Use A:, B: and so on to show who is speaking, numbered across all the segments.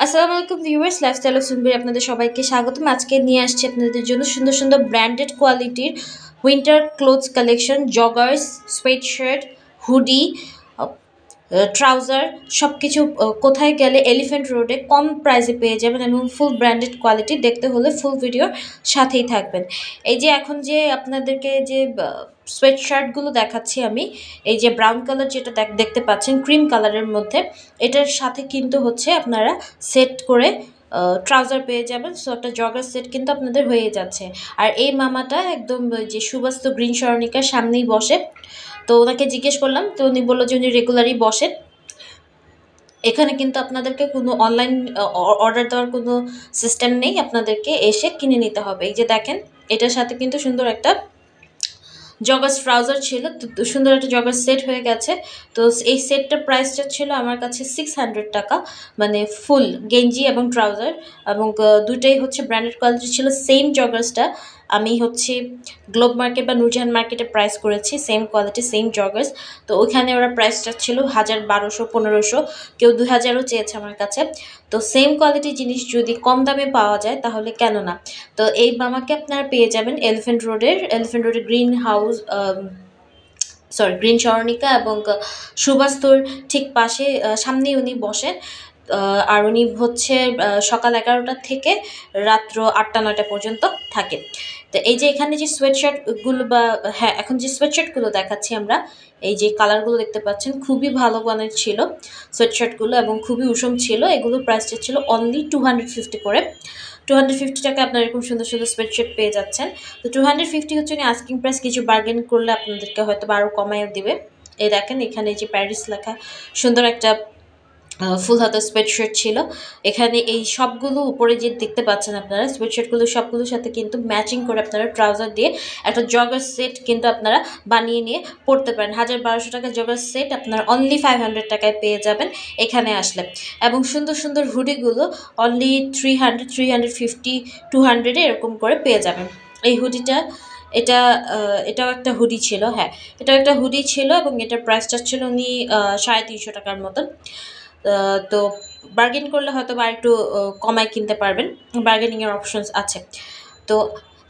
A: আসসালামু আলাইকুম viewers, lifestyle of সুনবির আপনাদের সবাইকে স্বাগতম। আজকে নিয়ে আসছি আপনাদের জন্য সুন্দর সুন্দর ব্র্যান্ডেড কোয়ালিটির winter clothes collection, joggers, sweatshirt, hoodie, trouser সব কিছু কোথায় গেলে এলিফ্যান্ট রোডে কম প্রাইসে পেয়ে যাবেন এবং ফুল ব্র্যান্ডেড কোয়ালিটি। দেখতে হলে ফুল ভিডিওর সাথেই থাকবেন। এই যে এখন যে আপনাদেরকে যে সোয়েট শার্টগুলো দেখাচ্ছি আমি, এই যে ব্রাউন কালার যেটা দেখতে পাচ্ছেন ক্রিম কালারের মধ্যে, এটার সাথে কিন্তু হচ্ছে আপনারা সেট করে ট্রাউজার পেয়ে যাবেন। সো একটা জগার সেট কিন্তু আপনাদের হয়ে যাচ্ছে। আর এই মামাটা একদম যে সুবাস্ত গ্রিন সরণিকার সামনেই বসে, তো ওনাকে জিজ্ঞেস করলাম, তো উনি বললো যে উনি রেগুলারই বসেন এখানে। কিন্তু আপনাদেরকে কোনো অনলাইন অর্ডার দেওয়ার কোনো সিস্টেম নেই, আপনাদেরকে এসে কিনে নিতে হবে। এই যে দেখেন, এটার সাথে কিন্তু সুন্দর একটা জগার্স ট্রাউজার ছিল, তো সুন্দর একটা জগার্স সেট হয়ে গেছে। তো এই সেটটার প্রাইসটা ছিল আমার কাছে 600 টাকা, মানে ফুল গেঞ্জি এবং ট্রাউজার, এবং দুইটাই হচ্ছে ব্র্যান্ডেড কোয়ালিটি ছিল। সেম জগার্সটা আমি হচ্ছে গ্লোব মার্কেট বা নুরজাহান মার্কেটে প্রাইস করেছি, সেম কোয়ালিটি সেম জগার্স। তো ওইখানে ওরা প্রাইসটা ছিল 1000, 1200, 1500, কেউ 2000ও চেয়েছে আমার কাছে। তো সেম কোয়ালিটির জিনিস যদি কম দামে পাওয়া যায় তাহলে কেন না। তো এই মামাকে আপনারা পেয়ে যাবেন এলিফ্যান্ট রোডের গ্রিন হাউস, গ্রিন সরণিকা এবং সুবাস্তর ঠিক পাশে, সামনেই উনি বসেন। আর উনি হচ্ছে সকাল 11টা থেকে রাত্র 8টা-9টা পর্যন্ত থাকে। তো এই যে এখানে যে সোয়েটশার্টগুলো বা হ্যাঁ, এখন যে সোয়েটশার্টগুলো দেখাচ্ছি আমরা, এই যে কালারগুলো দেখতে পাচ্ছেন খুবই ভালো মানের ছিল সোয়েটশার্টগুলো এবং খুবই উষম ছিল। এগুলোর প্রাইসটা ছিল অনলি 250 করে। 250 টাকা আপনারা এরকম সুন্দর সুন্দর সোয়েটশার্ট পেয়ে যাচ্ছেন। তো 250 হচ্ছে আস্কিং প্রাইস, কিছু বার্গেন করলে আপনাদেরকে হয়তো আরও কমায়ও দিবে। এই দেখেন এখানে যে প্যারিস লেখা সুন্দর একটা ফুল হাতের সোয়েটশার্ট ছিল। এখানে এই সবগুলো উপরে যে দেখতে পাচ্ছেন আপনারা সোয়েটশার্টগুলো, সবগুলোর সাথে কিন্তু ম্যাচিং করে আপনারা ট্রাউজার দিয়ে একটা জগার সেট কিন্তু আপনারা বানিয়ে নিয়ে পড়তে পারেন। 1000-1200 টাকা জগার সেট আপনারা অনলি 500 টাকায় পেয়ে যাবেন এখানে আসলে। এবং সুন্দর সুন্দর হুডিগুলো অনলি 300, 350, 200 এরকম করে পেয়ে যাবেন। এই হুডিটা, এটাও একটা হুডি ছিল, হ্যাঁ এটাও একটা হুডি ছিল এবং এটার প্রাইসটা ছিল উনি 350 টাকার মতন। তো বার্গেন করলে হয়তো বা একটু কমায় কিনতে পারবেন, বার্গেনিংয়ের অপশনস আছে। তো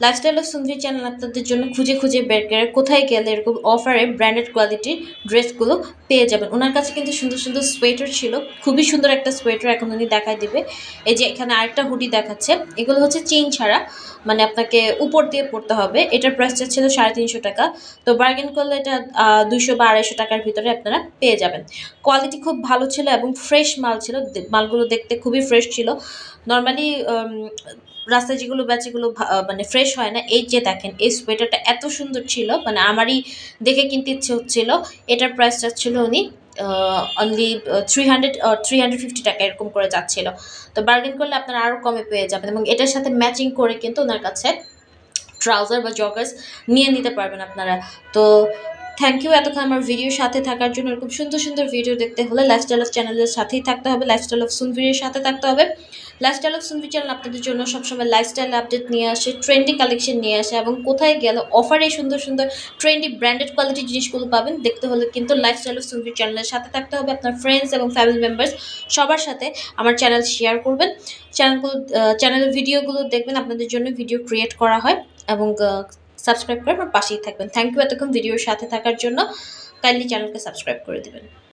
A: লাইফস্টাইল অফ সুন্দরী চ্যানেল আপনাদের জন্য খুঁজে খুঁজে বের করে কোথায় গেলে এরকম অফারে ব্র্যান্ডেড কোয়ালিটির ড্রেসগুলো পেয়ে যাবেন। ওনার কাছে কিন্তু সুন্দর সুন্দর সোয়েটার ছিল, খুবই সুন্দর একটা সোয়েটার এখন উনি দেখাই দিবে। এই যে এখানে আরেকটা হুডি দেখাচ্ছে, এগুলো হচ্ছে চেইন ছাড়া, মানে আপনাকে উপর দিয়ে পড়তে হবে। এটার প্রাইসটা ছিল 350 টাকা। তো বার্গেন করলে এটা 200 বা 250 টাকার ভিতরে আপনারা পেয়ে যাবেন। কোয়ালিটি খুব ভালো ছিল এবং ফ্রেশ মাল ছিল, মালগুলো দেখতে খুবই ফ্রেশ ছিল। নর্মালি রাস্তায় যেগুলো বেচে এগুলো মানে ফ্রেশ হয় না। এই যে দেখেন এই সোয়েটারটা এত সুন্দর ছিল, মানে আমারই দেখে কিনতে ইচ্ছে হচ্ছিল। এটার প্রাইসটা ছিল উনি অনলি 300 350 টাকা এরকম করে যাচ্ছিল। তো বার্গেন করলে আপনারা আরও কমে পেয়ে যাবেন এবং এটার সাথে ম্যাচিং করে কিন্তু ওনার কাছে ট্রাউজার বা জগার্স নিয়ে নিতে পারবেন আপনারা। তো থ্যাংক ইউ এতক্ষণ আমার ভিডিওর সাথে থাকার জন্য। এরকম সুন্দর সুন্দর ভিডিও দেখতে হলে লাইফস্টাইল অফ চ্যানেলের সাথেই থাকতে হবে, লাইফস্টাইল অফ সুনভিরের সাথে থাকতে হবে। লাইফস্টাইল অফ সুনভির চ্যানেল আপনাদের জন্য সবসময় লাইফস্টাইল আপডেট নিয়ে আসে, ট্রেন্ডি কালেকশন নিয়ে আসে এবং কোথায় গেলে অফারে সুন্দর সুন্দর ট্রেন্ডি ব্র্যান্ডেড কোয়ালিটির জিনিসগুলো পাবেন। দেখতে হলে কিন্তু লাইফস্টাইল অফ সুনভির চ্যানেলের সাথে থাকতে হবে। আপনার ফ্রেন্ডস এবং ফ্যামিলি মেম্বার্স সবার সাথে আমার চ্যানেল শেয়ার করবেন, চ্যানেলের ভিডিওগুলো দেখবেন, আপনাদের জন্য ভিডিও ক্রিয়েট করা হয়। এবং সাবস্ক্রাইব করে আমার পাশেই থাকবেন। থ্যাংক ইউ এতক্ষণ ভিডিওর সাথে থাকার জন্য। কাইন্ডলি চ্যানেলকে সাবস্ক্রাইব করে দেবেন।